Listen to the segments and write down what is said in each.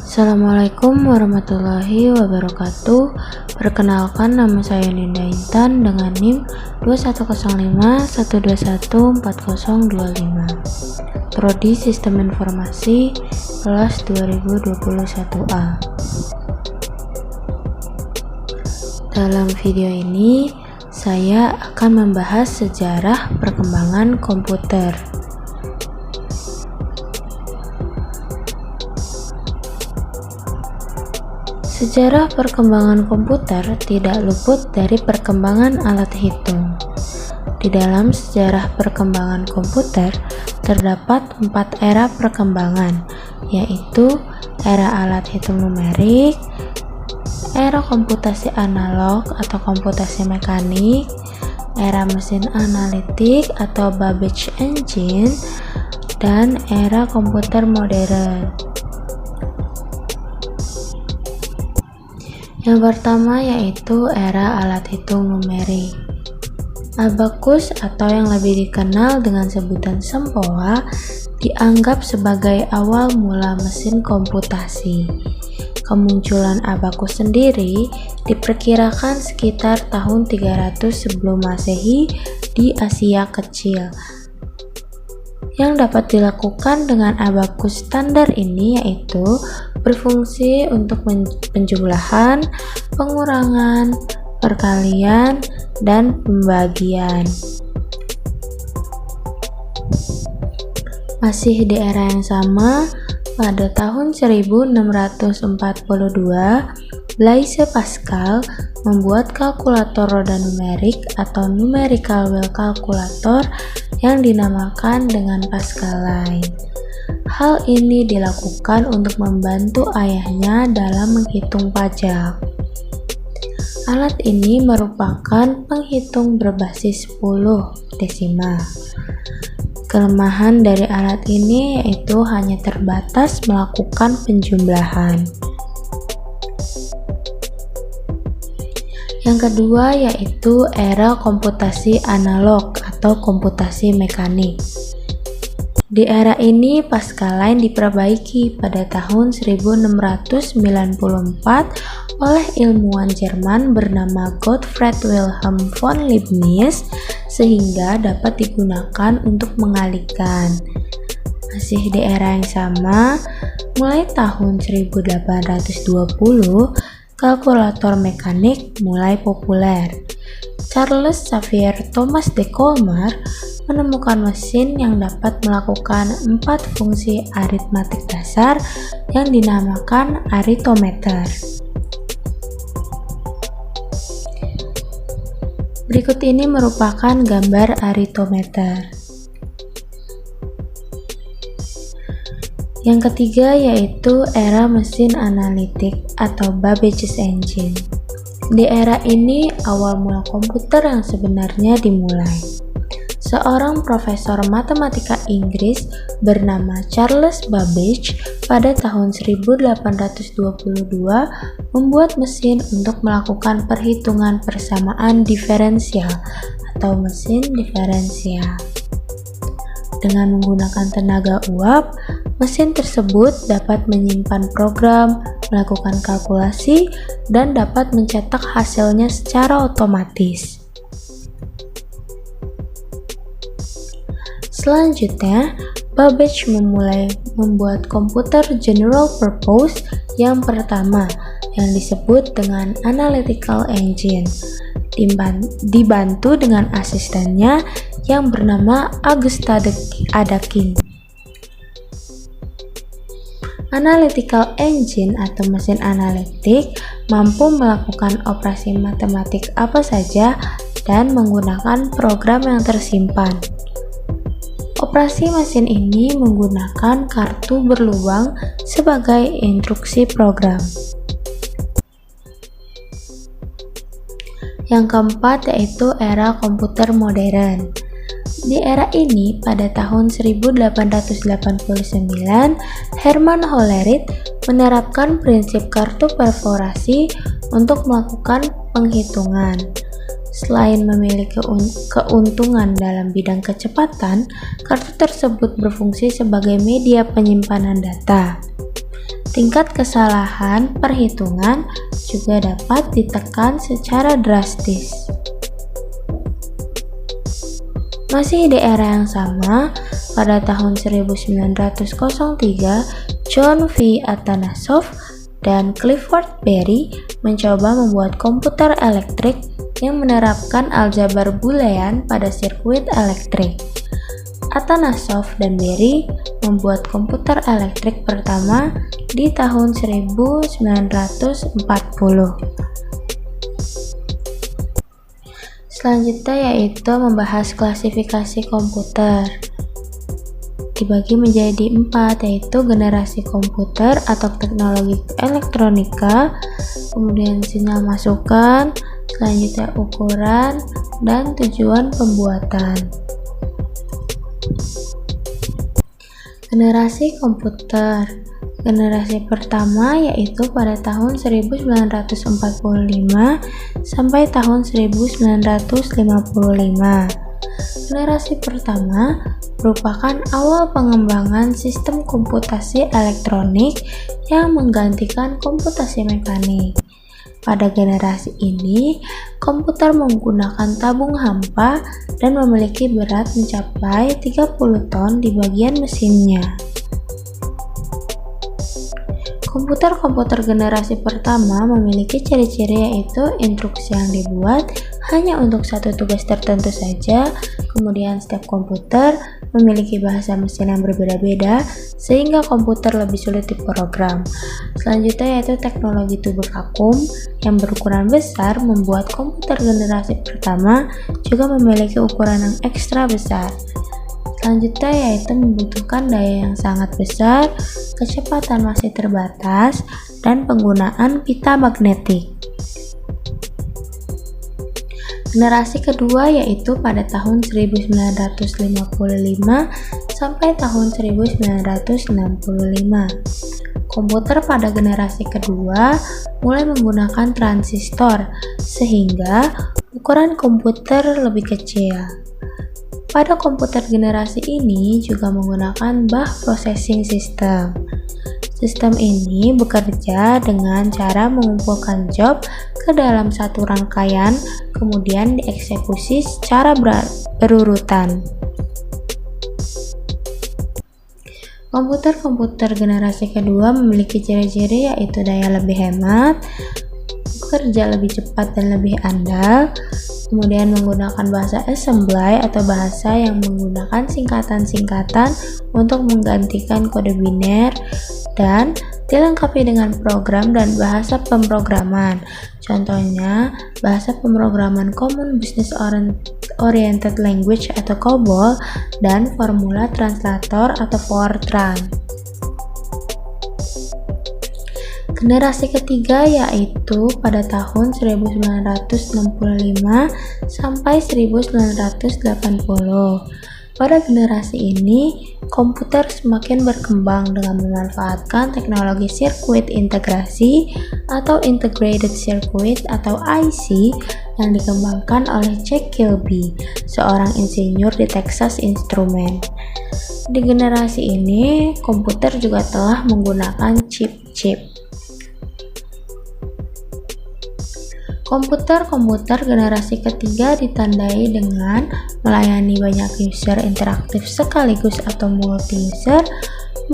Assalamualaikum warahmatullahi wabarakatuh. Perkenalkan, nama saya Ninda Intan dengan NIM 2105121405. Prodi Sistem Informasi kelas 2021A. Dalam video ini saya akan membahas sejarah perkembangan komputer. Sejarah perkembangan komputer tidak luput dari perkembangan alat hitung. Di dalam sejarah perkembangan komputer terdapat 4 era perkembangan, yaitu era alat hitung numerik, era komputasi analog atau komputasi mekanik, era mesin analitik atau Babbage engine, dan era komputer modern. Yang pertama yaitu era alat hitung numerik. Abacus atau yang lebih dikenal dengan sebutan sempoa dianggap sebagai awal mula mesin komputasi. Kemunculan abacus sendiri diperkirakan sekitar tahun 300 sebelum Masehi di Asia Kecil. Yang dapat dilakukan dengan abacus standar ini yaitu berfungsi untuk penjumlahan, pengurangan, perkalian, dan pembagian. Masih di era yang sama, pada tahun 1642, Blaise Pascal membuat kalkulator roda numerik atau numerical wheel calculator yang dinamakan dengan Pascaline. Hal ini dilakukan untuk membantu ayahnya dalam menghitung pajak. Alat ini merupakan penghitung berbasis 10 desimal. Kelemahan dari alat ini yaitu hanya terbatas melakukan penjumlahan. Yang kedua yaitu era komputasi analog atau komputasi mekanik. Di era ini Pascaline diperbaiki pada tahun 1694 oleh ilmuwan Jerman bernama Gottfried Wilhelm von Leibniz sehingga dapat digunakan untuk mengalihkan. Masih di era yang sama, mulai tahun 1820 kalkulator mekanik mulai populer. Charles Xavier Thomas de Colmar menemukan mesin yang dapat melakukan 4 fungsi aritmatik dasar yang dinamakan aritometer. Berikut ini merupakan gambar aritometer. Yang ketiga yaitu era mesin analitik atau Babbage engine. Di era ini awal mula komputer yang sebenarnya dimulai. Seorang profesor matematika Inggris bernama Charles Babbage pada tahun 1822 membuat mesin untuk melakukan perhitungan persamaan diferensial atau mesin diferensial. Dengan menggunakan tenaga uap, mesin tersebut dapat menyimpan program, melakukan kalkulasi, dan dapat mencetak hasilnya secara otomatis. Selanjutnya, Babbage memulai membuat komputer general purpose yang pertama yang disebut dengan analytical engine, dibantu dengan asistennya yang bernama Auguste Adakin. Analytical engine atau mesin analitik mampu melakukan operasi matematik apa saja dan menggunakan program yang tersimpan. Operasi mesin ini menggunakan kartu berlubang sebagai instruksi program. Yang keempat yaitu era komputer modern. Di era ini, pada tahun 1889, Hermann Hollerith menerapkan prinsip kartu perforasi untuk melakukan penghitungan. Selain memiliki keuntungan dalam bidang kecepatan, kartu tersebut berfungsi sebagai media penyimpanan data. tingkat kesalahan perhitungan juga dapat ditekan secara drastis. Masih di era yang sama, pada tahun 1903, John V. Atanasov dan Clifford Berry mencoba membuat komputer elektrik yang menerapkan aljabar boolean pada sirkuit elektrik. Atanasov dan Berry membuat komputer elektrik pertama di tahun 1940. Selanjutnya yaitu membahas klasifikasi komputer. Dibagi menjadi 4, yaitu generasi komputer atau teknologi elektronika, kemudian sinyal masukan, selanjutnya ukuran, dan tujuan pembuatan. Generasi komputer. Generasi pertama yaitu pada tahun 1945 sampai tahun 1955. Generasi pertama merupakan awal pengembangan sistem komputasi elektronik yang menggantikan komputasi mekanik. Pada generasi ini, komputer menggunakan tabung hampa dan memiliki berat mencapai 30 ton di bagian mesinnya. Komputer-komputer generasi pertama memiliki ciri-ciri yaitu instruksi yang dibuat hanya untuk satu tugas tertentu saja, kemudian setiap komputer memiliki bahasa mesin yang berbeda-beda sehingga komputer lebih sulit diprogram. Selanjutnya yaitu teknologi tubuh vakum yang berukuran besar membuat komputer generasi pertama juga memiliki ukuran yang ekstra besar. Selanjutnya yaitu membutuhkan daya yang sangat besar, kecepatan masih terbatas, dan penggunaan pita magnetik. Generasi kedua yaitu pada tahun 1955 sampai tahun 1965. Komputer pada generasi kedua mulai menggunakan transistor, sehingga ukuran komputer lebih kecil. Pada komputer generasi ini juga menggunakan Bach Processing System. Sistem ini bekerja dengan cara mengumpulkan job ke dalam satu rangkaian, kemudian dieksekusi secara berurutan. Komputer-komputer generasi kedua memiliki ciri-ciri yaitu daya lebih hemat, bekerja lebih cepat dan lebih andal, kemudian menggunakan bahasa assembly atau bahasa yang menggunakan singkatan-singkatan untuk menggantikan kode biner, dan dilengkapi dengan program dan bahasa pemrograman. Contohnya, bahasa pemrograman Common Business Oriented Language atau COBOL dan formula translator atau Fortran. Generasi ketiga yaitu pada tahun 1965 sampai 1980. Pada generasi ini, komputer semakin berkembang dengan memanfaatkan teknologi sirkuit integrasi atau Integrated Circuit atau IC yang dikembangkan oleh Jack Kilby, seorang insinyur di Texas Instruments. Di generasi ini, komputer juga telah menggunakan chip-chip. Komputer-komputer generasi ketiga ditandai dengan melayani banyak user interaktif sekaligus atau multi-user,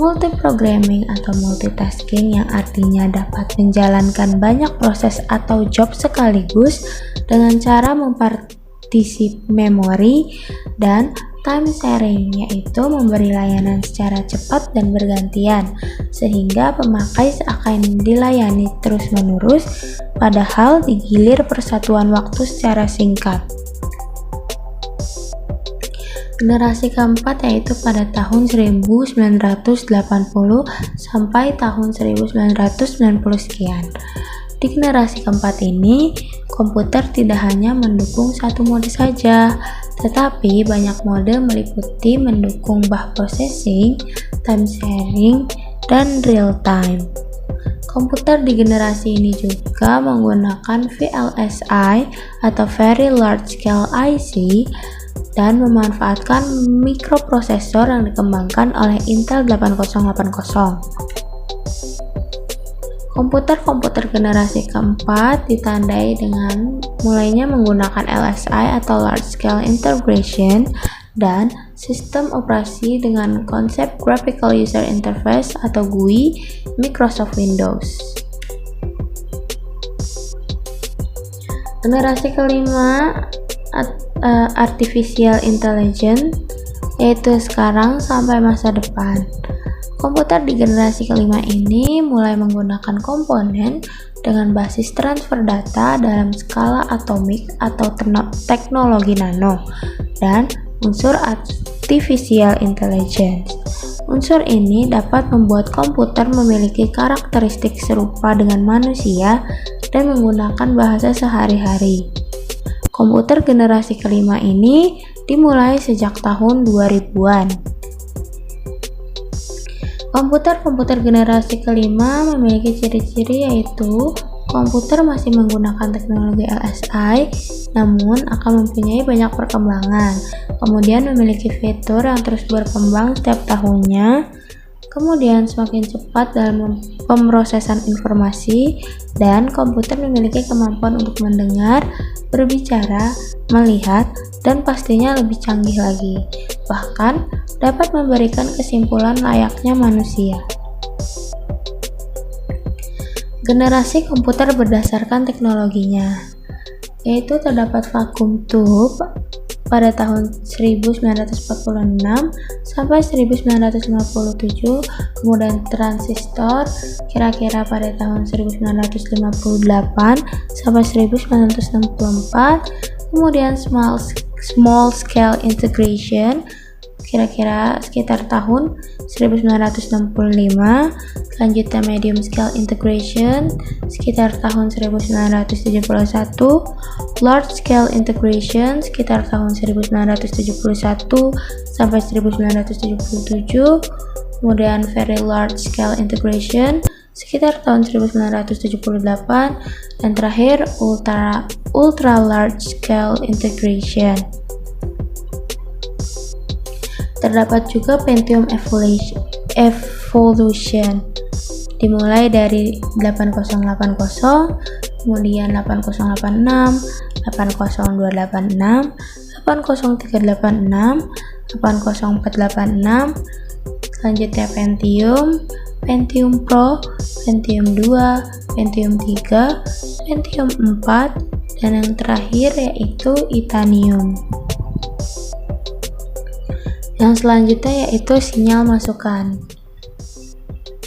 multi-programming atau multitasking yang artinya dapat menjalankan banyak proses atau job sekaligus dengan cara mempartisip memori, dan time sharing yaitu memberi layanan secara cepat dan bergantian sehingga pemakai seakan dilayani terus-menerus padahal digilir persatuan waktu secara singkat. Generasi keempat yaitu pada tahun 1980 sampai tahun 1990 sekian. Di generasi keempat ini, komputer tidak hanya mendukung satu mode saja, tetapi banyak mode meliputi mendukung Bach Processing, time sharing, dan real time. Komputer di generasi ini juga menggunakan VLSI atau Very Large Scale IC dan memanfaatkan mikroprosesor yang dikembangkan oleh Intel 8080. Komputer-komputer generasi keempat ditandai dengan mulainya menggunakan LSI atau Large Scale Integration dan sistem operasi dengan konsep Graphical User Interface atau GUI Microsoft Windows. Generasi kelima Artificial Intelligence, yaitu sekarang sampai masa depan. Komputer di generasi kelima ini mulai menggunakan komponen dengan basis transfer data dalam skala atomik atau teknologi nano dan unsur artificial intelligence. Unsur ini dapat membuat komputer memiliki karakteristik serupa dengan manusia dan menggunakan bahasa sehari-hari. Komputer generasi kelima ini dimulai sejak tahun 2000-an. Komputer-komputer generasi kelima memiliki ciri-ciri yaitu komputer masih menggunakan teknologi LSI namun akan mempunyai banyak perkembangan, kemudian memiliki fitur yang terus berkembang setiap tahunnya, kemudian semakin cepat dalam pemrosesan informasi, dan komputer memiliki kemampuan untuk mendengar, berbicara, melihat, dan pastinya lebih canggih lagi, bahkan dapat memberikan kesimpulan layaknya manusia. Generasi komputer berdasarkan teknologinya, yaitu terdapat vacuum tube pada tahun 1946 sampai 1957, kemudian transistor kira-kira pada tahun 1958 sampai 1964, kemudian small scale integration kira-kira sekitar tahun 1965, selanjutnya medium scale integration sekitar tahun 1971, large scale integration sekitar tahun 1971 sampai 1977, kemudian very large scale integration sekitar tahun 1978, dan terakhir ultra large scale integration. Terdapat juga Pentium Evolution, dimulai dari 8080, kemudian 8086, 80286, 80386, 80486, selanjutnya Pentium Pro, Pentium 2, Pentium 3, Pentium 4, dan yang terakhir yaitu Itanium. Yang selanjutnya yaitu sinyal masukan.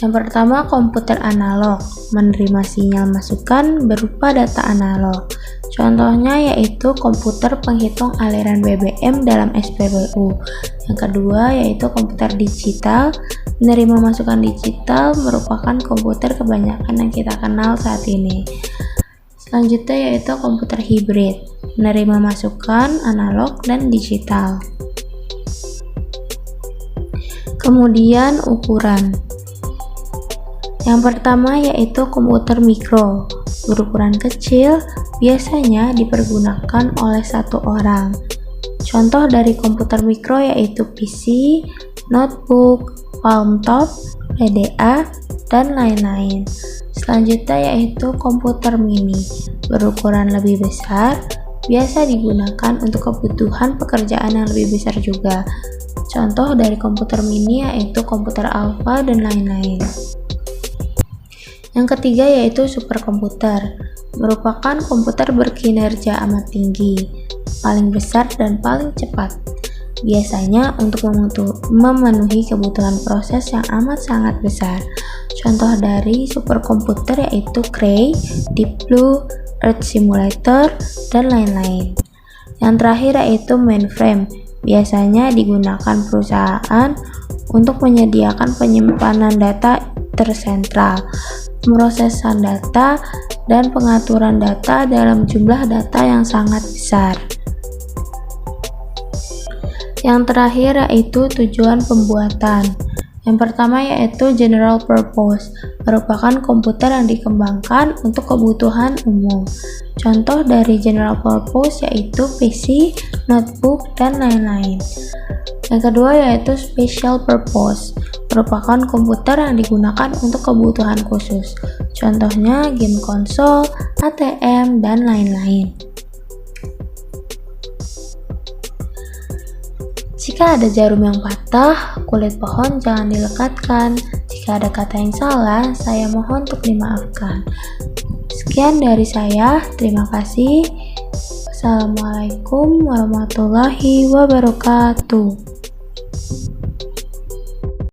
Yang pertama, komputer analog menerima sinyal masukan berupa data analog. Contohnya yaitu komputer penghitung aliran BBM dalam SPBU. Yang kedua yaitu komputer digital menerima masukan digital, merupakan komputer kebanyakan yang kita kenal saat ini. Selanjutnya yaitu komputer hibrid menerima masukan analog dan digital. Kemudian ukuran. Yang pertama yaitu komputer mikro, berukuran kecil, biasanya dipergunakan oleh satu orang. Contoh dari komputer mikro yaitu PC, notebook, palm top, PDA, dan lain-lain. Selanjutnya yaitu komputer mini, berukuran lebih besar, biasa digunakan untuk kebutuhan pekerjaan yang lebih besar juga. Contoh dari komputer mini yaitu komputer alpha dan lain-lain. Yang ketiga yaitu superkomputer, merupakan komputer berkinerja amat tinggi, paling besar dan paling cepat. Biasanya untuk memenuhi kebutuhan proses yang amat sangat besar. Contoh dari superkomputer yaitu Cray, Deep Blue, Earth Simulator, dan lain-lain. Yang terakhir yaitu mainframe, biasanya digunakan perusahaan untuk menyediakan penyimpanan data tersentral, pemrosesan data, dan pengaturan data dalam jumlah data yang sangat besar. Yang terakhir yaitu tujuan pembuatan. Yang pertama yaitu general purpose, merupakan komputer yang dikembangkan untuk kebutuhan umum. Contoh dari general purpose yaitu PC, notebook, dan lain-lain. Yang kedua yaitu special purpose, merupakan komputer yang digunakan untuk kebutuhan khusus. Contohnya game konsol, ATM, dan lain-lain. Jika ada jarum yang patah, kulit pohon jangan dilekatkan. Jika ada kata yang salah, saya mohon untuk dimaafkan. Sekian dari saya, terima kasih. Assalamualaikum warahmatullahi wabarakatuh.